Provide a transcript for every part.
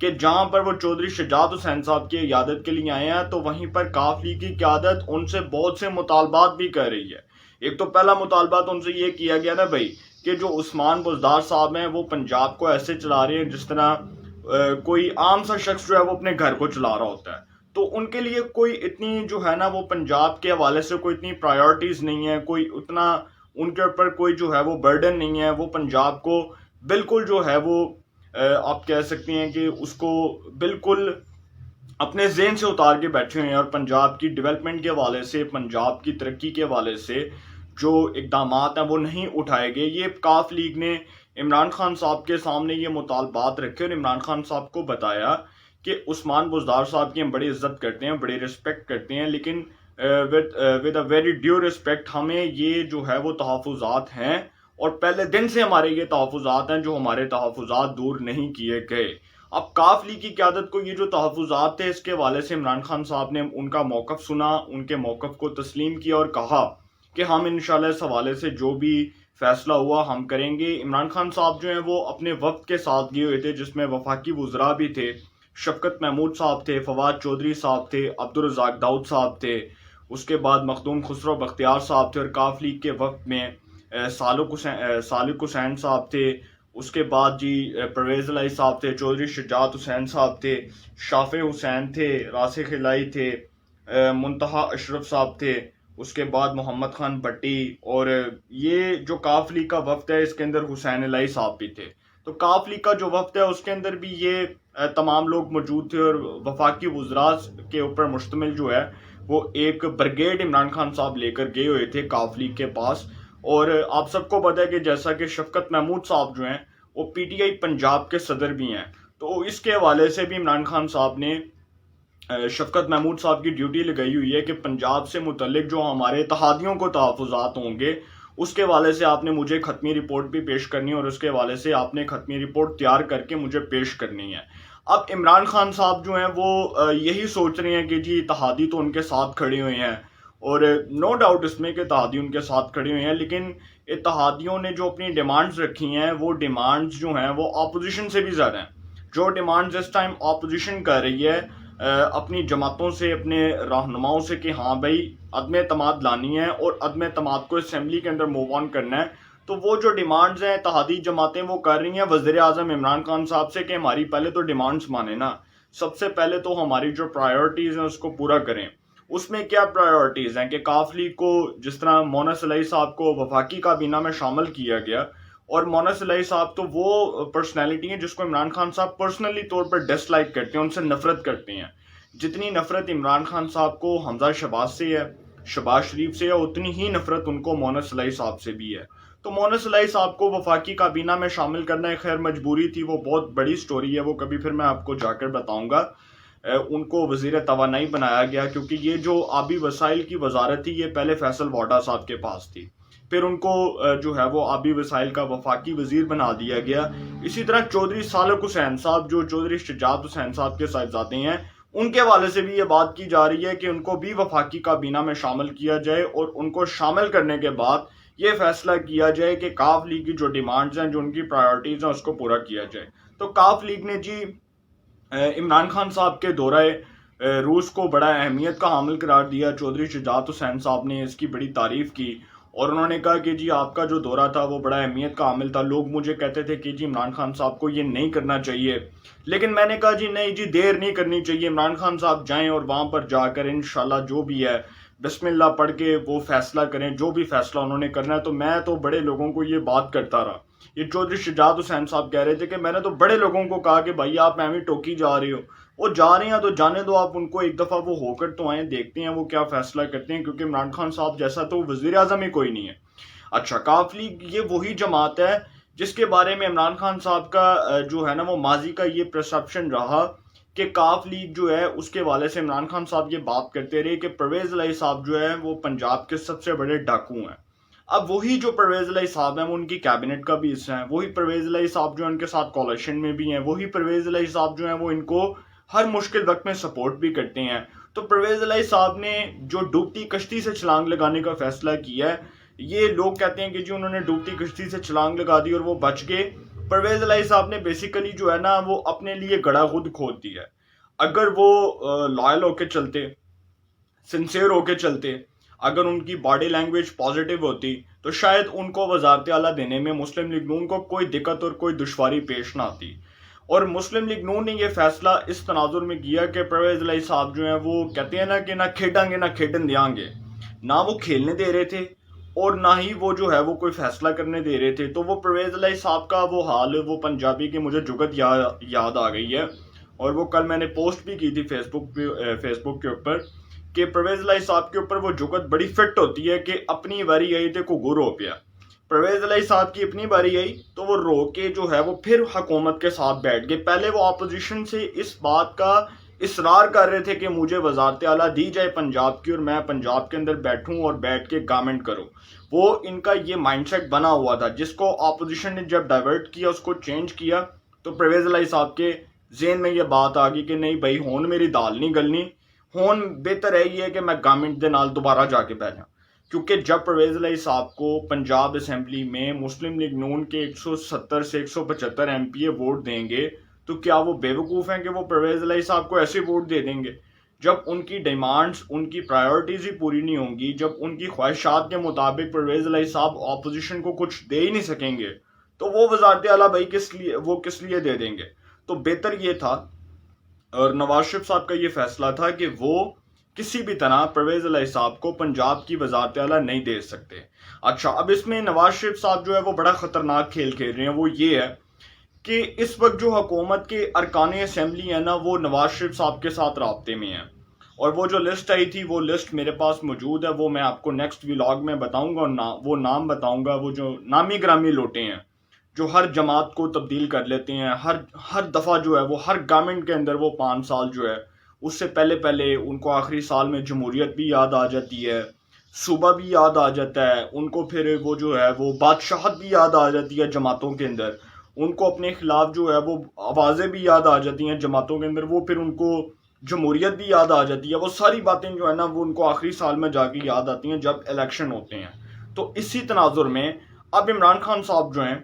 کہ جہاں پر وہ چودھری شجاعت حسین صاحب کی عیادت کے لیے آئے ہیں تو وہیں پر کاف لیگ کی قیادت ان سے بہت سے مطالبات بھی کر رہی ہے. ایک تو پہلا مطالبہ تو ان سے یہ کیا گیا نا بھائی کہ جو عثمان بزدار صاحب ہیں وہ پنجاب کو ایسے چلا رہے ہیں جس طرح کوئی عام سا شخص جو ہے وہ اپنے گھر کو چلا رہا ہوتا ہے. تو ان کے لیے کوئی اتنی جو ہے نا وہ پنجاب کے حوالے سے کوئی اتنی پرائیورٹیز نہیں ہے, کوئی اتنا ان کے اوپر کوئی جو ہے وہ برڈن نہیں ہے. وہ پنجاب کو بالکل جو ہے وہ آپ کہہ سکتے ہیں کہ اس کو بالکل اپنے ذہن سے اتار کے بیٹھے ہوئے ہیں, اور پنجاب کی ڈیولپمنٹ کے حوالے سے, پنجاب کی ترقی کے حوالے سے جو اقدامات ہیں وہ نہیں اٹھائے گئے. یہ کاف لیگ نے عمران خان صاحب کے سامنے یہ مطالبات رکھے اور عمران خان صاحب کو بتایا کہ عثمان بزدار صاحب کی ہم بڑی عزت کرتے ہیں, بڑی رسپیکٹ کرتے ہیں, لیکن with a very due respect ہمیں یہ جو ہے وہ تحفظات ہیں اور پہلے دن سے ہمارے یہ تحفظات ہیں جو ہمارے تحفظات دور نہیں کیے گئے. اب کاف لیگ کی قیادت کو یہ جو تحفظات تھے اس کے حوالے سے عمران خان صاحب نے ان کا موقف سنا, ان کے موقف کو تسلیم کیا اور کہا کہ ہم انشاءاللہ اس حوالے سے جو بھی فیصلہ ہوا ہم کریں گے. عمران خان صاحب جو ہیں وہ اپنے وفد کے ساتھ گئے ہوئے تھے جس میں وفاقی وزراء بھی تھے, شفقت محمود صاحب تھے, فواد چودھری صاحب تھے, عبدالرزاق داؤد صاحب تھے, اس کے بعد مخدوم خسرو بختیار صاحب تھے, اور کاف لیگ کے وفد میں سالک حسین صاحب تھے, اس کے بعد جی پرویز الہی صاحب تھے, چودھری شجاعت حسین صاحب تھے, شافع حسین تھے, راسخ الہی تھے, منتہا اشرف صاحب تھے, اس کے بعد محمد خان بٹی, اور یہ جو کاف لیگ کا وفد ہے اس کے اندر حسین الہی صاحب بھی تھے. تو کاف لیگ کا جو وفد ہے اس کے اندر بھی یہ تمام لوگ موجود تھے, اور وفاقی وزراء کے اوپر مشتمل جو ہے وہ ایک بریگیڈ عمران خان صاحب لے کر گئے ہوئے تھے کاف لیگ کے پاس. اور آپ سب کو پتہ ہے کہ جیسا کہ شفقت محمود صاحب جو ہیں وہ پی ٹی آئی پنجاب کے صدر بھی ہیں, تو اس کے حوالے سے بھی عمران خان صاحب نے شفقت محمود صاحب کی ڈیوٹی لگائی ہوئی ہے کہ پنجاب سے متعلق جو ہمارے اتحادیوں کو تحفظات ہوں گے اس کے حوالے سے آپ نے مجھے ختمی رپورٹ بھی پیش کرنی ہے, اور اس کے حوالے سے آپ نے ختمی رپورٹ تیار کر کے مجھے پیش کرنی ہے. اب عمران خان صاحب جو ہیں وہ یہی سوچ رہے ہیں کہ جی اتحادی تو ان کے ساتھ کھڑے ہوئے ہیں, اور نو ڈاؤٹ اس میں کہ اتحادی ان کے ساتھ کھڑے ہوئے ہیں, لیکن اتحادیوں نے جو اپنی ڈیمانڈز رکھی ہیں وہ ڈیمانڈز جو ہیں وہ اپوزیشن سے بھی زیادہ ہیں. جو ڈیمانڈز اس ٹائم اپوزیشن کر رہی ہے اپنی جماعتوں سے, اپنے رہنماؤں سے کہ ہاں بھائی عدم اعتماد لانی ہے اور عدم اعتماد کو اسمبلی کے اندر موو آن کرنا ہے, تو وہ جو ڈیمانڈز ہیں اتحادی جماعتیں وہ کر رہی ہیں وزیر اعظم عمران خان صاحب سے کہ ہماری پہلے تو ڈیمانڈز مانیں نا, سب سے پہلے تو ہماری جو پرائیورٹیز ہیں اس کو پورا کریں. اس میں کیا پرائیورٹیز ہیں کہ کاف لیگ کو جس طرح مونس الہی صاحب کو وفاقی کابینہ میں شامل کیا گیا, اور مونس الہی صاحب تو وہ پرسنالٹی ہیں جس کو عمران خان صاحب پرسنلی طور پر ڈس لائک کرتے ہیں, ان سے نفرت کرتے ہیں. جتنی نفرت عمران خان صاحب کو حمزہ شہباز سے ہے, شہباز شریف سے ہے, اتنی ہی نفرت ان کو مونس الہی صاحب سے بھی ہے. تو مونس الہی صاحب کو وفاقی کابینہ میں شامل کرنا ایک خیر مجبوری تھی, وہ بہت بڑی سٹوری ہے, وہ کبھی پھر میں آپ کو جا کر بتاؤں گا. ان کو وزیر توانائی بنایا گیا کیونکہ یہ جو آبی وسائل کی وزارت تھی یہ پہلے فیصل واڈا صاحب کے پاس تھی, پھر ان کو جو ہے وہ آبی وسائل کا وفاقی وزیر بنا دیا گیا. اسی طرح چودھری سالک حسین صاحب جو چودھری شجاعت حسین صاحب کے صاحبزادے ہیں ان کے حوالے سے بھی یہ بات کی جا رہی ہے کہ ان کو بھی وفاقی کابینہ میں شامل کیا جائے, اور ان کو شامل کرنے کے بعد یہ فیصلہ کیا جائے کہ کاف لیگ کی جو ڈیمانڈز ہیں, جو ان کی پرائیورٹیز ہیں, اس کو پورا کیا جائے. تو کاف لیگ نے جی عمران خان صاحب کے دورہ روس کو بڑا اہمیت کا حامل قرار دیا. چودھری شجاعت حسین صاحب نے اس کی بڑی تعریف کی اور انہوں نے کہا کہ جی آپ کا جو دورہ تھا وہ بڑا اہمیت کا حامل تھا. لوگ مجھے کہتے تھے کہ جی عمران خان صاحب کو یہ نہیں کرنا چاہیے, لیکن میں نے کہا جی نہیں جی دیر نہیں کرنی چاہیے, عمران خان صاحب جائیں اور وہاں پر جا کر انشاءاللہ جو بھی ہے بسم اللہ پڑھ کے وہ فیصلہ کریں, جو بھی فیصلہ انہوں نے کرنا ہے. تو میں تو بڑے لوگوں کو یہ بات کرتا رہا, یہ چودھری شجاعت حسین صاحب کہہ رہے تھے کہ میں نے تو بڑے لوگوں کو کہا کہ بھائی آپ ایویں ٹوکی جا رہے ہو, وہ جا رہے ہیں تو جانے دو, آپ ان کو ایک دفعہ وہ ہو کر تو آئیں, دیکھتے ہیں وہ کیا فیصلہ کرتے ہیں, کیونکہ عمران خان صاحب جیسا تو وزیر اعظم ہی کوئی نہیں ہے. اچھا کاف لیگ یہ وہی جماعت ہے جس کے بارے میں عمران خان صاحب کا جو ہے نا وہ ماضی کا یہ پرسپشن رہا کہ کاف لیگ جو ہے اس کے والے سے عمران خان صاحب یہ بات کرتے رہے کہ پرویز الہی صاحب جو ہے وہ پنجاب کے سب سے بڑے ڈاکو ہیں. اب وہی جو پرویز الہی صاحب ہیں وہ ان کی کیبنٹ کا بھی حصہ ہیں, وہی پرویز الہی صاحب جو ان کے ساتھ کولیشن میں بھی ہیں, وہی پرویز الہی صاحب جو ہیں وہ ان کو ہر مشکل وقت میں سپورٹ بھی کرتے ہیں. تو پرویز الہی صاحب نے جو ڈوبتی کشتی سے چھلانگ لگانے کا فیصلہ کیا ہے, یہ لوگ کہتے ہیں کہ جی انہوں نے ڈوبتی کشتی سے چھلانگ لگا دی اور وہ بچ گئے, پرویز الہی صاحب نے بیسیکلی جو ہے نا وہ اپنے لیے گڑھا خود کھود دیا ہے. اگر وہ لائل ہو کے چلتے، سنسیئر ہو کے چلتے، اگر ان کی باڈی لینگویج پازیٹیو ہوتی تو شاید ان کو وزارت اعلیٰ دینے میں مسلم لیگ نون کو کوئی دقت اور کوئی دشواری پیش نہ آتی. اور مسلم لیگ نون نے یہ فیصلہ اس تناظر میں کیا کہ پرویز الہی صاحب جو ہیں وہ کہتے ہیں نا کہ نہ کھیڈیں گے نہ کھیڈن دیاں گے، نہ وہ کھیلنے دے رہے تھے اور نہ ہی وہ جو ہے وہ کوئی فیصلہ کرنے دے رہے تھے. تو وہ پرویز الہی صاحب کا وہ حال، وہ پنجابی کی مجھے جگت یاد آ گئی ہے، اور وہ کل میں نے پوسٹ بھی کی تھی فیس بک کے اوپر کہ پرویز الہی صاحب کے اوپر وہ جگت بڑی فٹ ہوتی ہے کہ اپنی باری آئی تے کو گر ہو پیا. پرویز الہی صاحب کی اپنی باری آئی تو وہ رو کے جو ہے وہ پھر حکومت کے ساتھ بیٹھ گئے. پہلے وہ اپوزیشن سے اس بات کا اصرار کر رہے تھے کہ مجھے وزارت اعلیٰ دی جائے پنجاب کی اور میں پنجاب کے اندر بیٹھوں اور بیٹھ کے گورنمنٹ کروں. وہ ان کا یہ مائنڈ سیٹ بنا ہوا تھا، جس کو اپوزیشن نے جب ڈائیورٹ کیا، اس کو چینج کیا، تو پرویز الہی صاحب کے ذہن میں یہ بات آ گئی کہ نہیں بھائی ہون میری دال نہیں گلنی، ہون بہتر ہے یہ کہ میں گورنمنٹ دے نال دوبارہ جا کے بیٹھا. کیونکہ جب پرویز الہی صاحب کو پنجاب اسمبلی میں مسلم لیگ نون کے 170 سے 175 ایم پی اے ووٹ دیں گے تو کیا وہ بے وقوف ہیں کہ وہ پرویز الہی صاحب کو ایسے ووٹ دے دیں گے؟ جب ان کی ڈیمانڈز، ان کی پرائیورٹیز ہی پوری نہیں ہوں گی، جب ان کی خواہشات کے مطابق پرویز الہی صاحب اپوزیشن کو کچھ دے ہی نہیں سکیں گے تو وہ وزارت اعلیٰ بھائی کس لیے دے دیں گے؟ تو بہتر یہ تھا، اور نواز شریف صاحب کا یہ فیصلہ تھا کہ وہ کسی بھی طرح پرویز الہی صاحب کو پنجاب کی وزارت اعلیٰ نہیں دے سکتے. اچھا، اب اس میں نواز شریف صاحب جو ہے وہ بڑا خطرناک کھیل کھیل رہے ہیں. وہ یہ ہے کہ اس وقت جو حکومت کے ارکان اسمبلی ہیں نا وہ نواز شریف صاحب کے ساتھ رابطے میں ہیں، اور وہ جو لسٹ آئی تھی وہ لسٹ میرے پاس موجود ہے، وہ میں آپ کو نیکسٹ ولاگ میں بتاؤں گا، اور وہ نام بتاؤں گا، وہ جو نامی گرامی لوٹے ہیں جو ہر جماعت کو تبدیل کر لیتے ہیں، ہر دفعہ جو ہے وہ ہر گورنمنٹ کے اندر وہ 5 سال جو ہے اس سے پہلے ان کو آخری سال میں جمہوریت بھی یاد آ جاتی ہے، صوبہ بھی یاد آ جاتا ہے ان کو، پھر وہ جو ہے وہ بادشاہت بھی یاد آ جاتی ہے جماعتوں کے اندر، ان کو اپنے خلاف جو ہے وہ آوازیں بھی یاد آ جاتی ہیں جماعتوں کے اندر، وہ پھر ان کو جمہوریت بھی یاد آ جاتی ہے. وہ ساری باتیں جو ہے نا وہ ان کو آخری سال میں جا کے یاد آتی ہیں جب الیکشن ہوتے ہیں. تو اسی تناظر میں اب عمران خان صاحب جو ہیں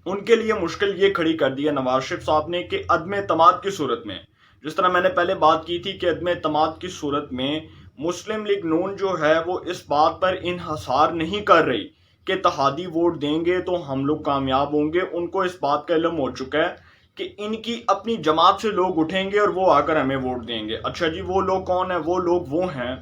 ان کے لیے مشکل یہ کھڑی کر دی ہے نواز شریف صاحب نے کہ عدم اعتماد کی صورت میں، جس طرح میں نے پہلے بات کی تھی کہ عدم اعتماد کی صورت میں مسلم لیگ نون جو ہے وہ اس بات پر انحصار نہیں کر رہی کہ اتحادی ووٹ دیں گے تو ہم لوگ کامیاب ہوں گے. ان کو اس بات کا علم ہو چکا ہے کہ ان کی اپنی جماعت سے لوگ اٹھیں گے اور وہ آ کر ہمیں ووٹ دیں گے. اچھا جی، وہ لوگ کون ہیں؟ وہ لوگ وہ ہیں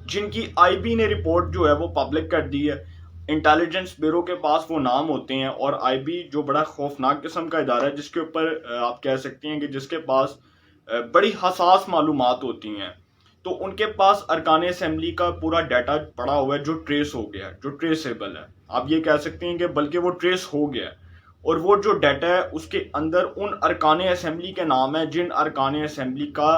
جن کی آئی بی نے رپورٹ جو ہے وہ پبلک کر دی ہے. انٹیلیجنس بیورو کے پاس وہ نام ہوتے ہیں، اور آئی بی جو بڑا خوفناک قسم کا ادارہ ہے جس کے اوپر آپ کہہ سکتے ہیں کہ جس کے پاس بڑی حساس معلومات ہوتی ہیں، تو ان کے پاس ارکان اسمبلی کا پورا ڈیٹا پڑا ہوا ہے جو ٹریس ہو گیا ہے، جو ٹریسیبل ہے. آپ یہ کہہ سکتے ہیں کہ بلکہ وہ ٹریس ہو گیا ہے، اور وہ جو ڈیٹا ہے اس کے اندر ان ارکان اسمبلی کے نام ہے جن ارکان اسمبلی کا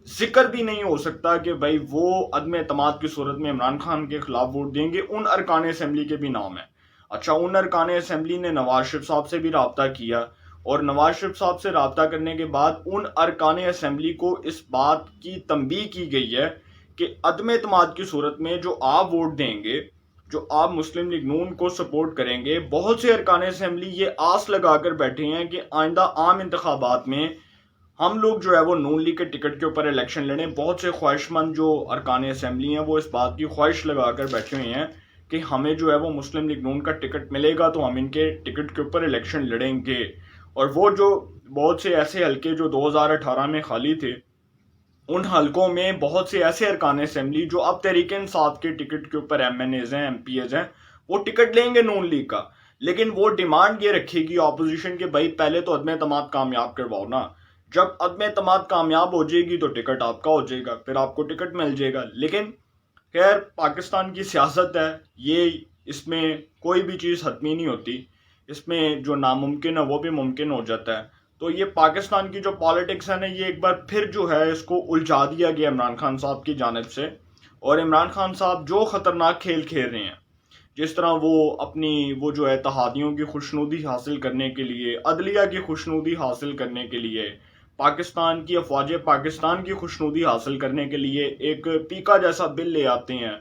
ذکر بھی نہیں ہو سکتا کہ بھائی وہ عدم اعتماد کی صورت میں عمران خان کے خلاف ووٹ دیں گے. ان ارکان اسمبلی کے بھی نام ہیں. اچھا، ان ارکان اسمبلی نے نواز شریف صاحب سے بھی رابطہ کیا، اور نواز شریف صاحب سے رابطہ کرنے کے بعد ان ارکان اسمبلی کو اس بات کی تنبیہ کی گئی ہے کہ عدم اعتماد کی صورت میں جو آپ ووٹ دیں گے، جو آپ مسلم لیگ نون کو سپورٹ کریں گے، بہت سے ارکان اسمبلی یہ آس لگا کر بیٹھے ہیں کہ آئندہ عام انتخابات میں ہم لوگ جو ہے وہ نون لیگ کے ٹکٹ کے اوپر الیکشن لڑیں. بہت سے خواہش مند جو ارکان اسمبلی ہیں وہ اس بات کی خواہش لگا کر بیٹھے ہوئے ہیں کہ ہمیں جو ہے وہ مسلم لیگ نون کا ٹکٹ ملے گا تو ہم ان کے ٹکٹ کے اوپر الیکشن لڑیں گے. اور وہ جو بہت سے ایسے حلقے جو 2018 میں خالی تھے، ان حلقوں میں بہت سے ایسے ارکان اسمبلی جو اب تحریک انصاف کے ٹکٹ کے اوپر ایم این ایز ہیں، ایم پی ایز ہیں، وہ ٹکٹ لیں گے نون لیگ کا. لیکن وہ ڈیمانڈ یہ رکھے گی اپوزیشن کہ بھائی پہلے تو عدم اعتماد کامیاب کرواؤ نا. جب عدم اعتماد کامیاب ہو جائے گی تو ٹکٹ آپ کا ہو جائے گا، پھر آپ کو ٹکٹ مل جائے گا. لیکن خیر پاکستان کی سیاست ہے، یہ اس میں کوئی بھی چیز حتمی نہیں ہوتی، اس میں جو ناممکن ہے وہ بھی ممکن ہو جاتا ہے. تو یہ پاکستان کی جو پالیٹکس ہے نا، یہ ایک بار پھر جو ہے اس کو الجھا دیا گیا عمران خان صاحب کی جانب سے. اور عمران خان صاحب جو خطرناک کھیل کھیل رہے ہیں، جس طرح وہ اپنی وہ جو ہے اتحادیوں کی خوشنودی حاصل کرنے کے لیے، عدلیہ کی خوشنودی حاصل کرنے کے لیے، پاکستان کی افواج پاکستان کی خوشنودی حاصل کرنے کے لیے ایک پیکا جیسا بل لے آتے ہیں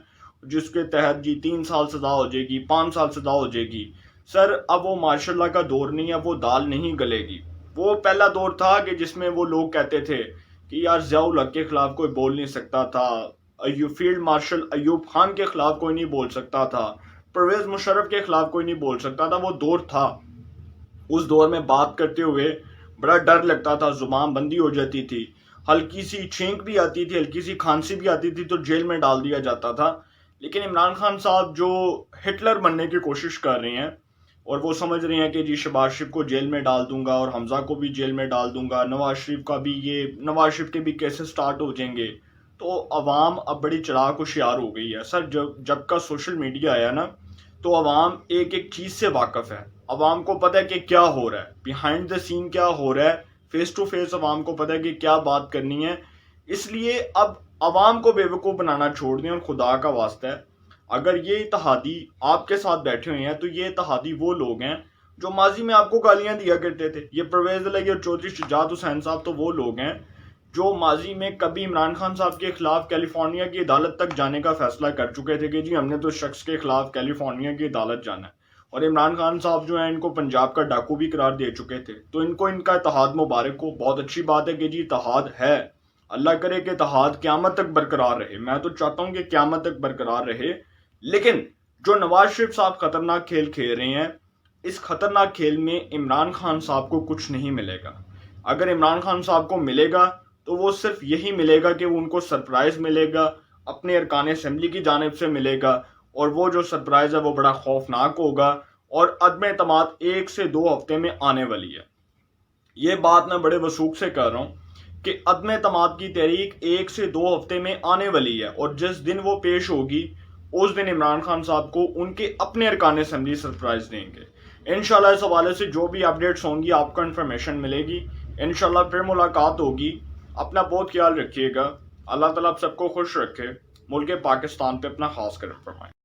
جس کے تحت جی 3 سال سزا ہو جائے گی، 5 سال سزا ہو جائے گی. سر اب وہ ماشاء اللہ کا دور نہیں ہے، وہ دال نہیں گلے گی۔ وہ پہلا دور تھا کہ جس میں وہ لوگ کہتے تھے کہ یار ضیاء الحق کے خلاف کوئی بول نہیں سکتا تھا، فیلڈ مارشل ایوب خان کے خلاف کوئی نہیں بول سکتا تھا، پرویز مشرف کے خلاف کوئی نہیں بول سکتا تھا۔ وہ دور تھا، اس دور میں بات کرتے ہوئے بڑا ڈر لگتا تھا، زبان بندی ہو جاتی تھی، ہلکی سی چھینک بھی آتی تھی، ہلکی سی کھانسی بھی آتی تھی تو جیل میں ڈال دیا جاتا تھا۔ لیکن عمران خان صاحب جو ہٹلر بننے کی کوشش کر رہے ہیں اور وہ سمجھ رہے ہیں کہ جی شہباز شریف کو جیل میں ڈال دوں گا اور حمزہ کو بھی جیل میں ڈال دوں گا، نواز شریف کے بھی کیسز سٹارٹ ہو جائیں گے، تو عوام اب بڑی چلاک ہوشیار ہو گئی ہے۔ سر جب کا سوشل میڈیا آیا نا تو عوام ایک ایک چیز سے واقف ہے، عوام کو پتہ ہے کہ کیا ہو رہا ہے، بیہائنڈ دا سین کیا ہو رہا ہے، فیس ٹو فیس عوام کو پتہ ہے کہ کیا بات کرنی ہے۔ اس لیے اب عوام کو بے وقوف بنانا چھوڑ دیں، اور خدا کا واسطہ ہے اگر یہ اتحادی آپ کے ساتھ بیٹھے ہوئے ہیں تو یہ اتحادی وہ لوگ ہیں جو ماضی میں آپ کو گالیاں دیا کرتے تھے۔ یہ پرویز الہی اور چودھری شجاعت حسین صاحب تو وہ لوگ ہیں جو ماضی میں کبھی عمران خان صاحب کے خلاف کیلیفورنیا کی عدالت تک جانے کا فیصلہ کر چکے تھے کہ جی ہم نے تو اس شخص کے خلاف کیلیفورنیا کی عدالت جانا ہے، اور عمران خان صاحب جو ہیں ان کو پنجاب کا ڈاکو بھی قرار دے چکے تھے۔ تو ان کو ان کا اتحاد مبارک ہو، بہت اچھی بات ہے کہ جی اتحاد ہے، اللہ کرے کہ اتحاد قیامت تک برقرار رہے، میں تو چاہتا ہوں کہ قیامت تک برقرار رہے۔ لیکن جو نواز شریف صاحب خطرناک کھیل کھیل رہے ہیں، اس خطرناک کھیل میں عمران خان صاحب کو کچھ نہیں ملے گا۔ اگر عمران خان صاحب کو ملے گا تو وہ صرف یہی ملے گا کہ ان کو سرپرائز ملے گا، اپنے ارکان اسمبلی کی جانب سے ملے گا، اور وہ جو سرپرائز ہے وہ بڑا خوفناک ہوگا، اور عدم اعتماد 1 سے 2 ہفتے میں آنے والی ہے۔ یہ بات میں بڑے وثوق سے کر رہا ہوں کہ عدم اعتماد کی تحریک 1 سے 2 ہفتے میں آنے والی ہے، اور جس دن وہ پیش ہوگی اس دن عمران خان صاحب کو ان کے اپنے ارکان اسمبلی سرپرائز دیں گے۔ انشاءاللہ اس حوالے سے جو بھی اپڈیٹس ہوں گی آپ کو انفارمیشن ملے گی، انشاءاللہ پھر ملاقات ہوگی۔ اپنا بہت خیال رکھیے گا، اللہ تعالیٰ آپ سب کو خوش رکھے، ملک پاکستان پہ اپنا خاص کرم فرمائے۔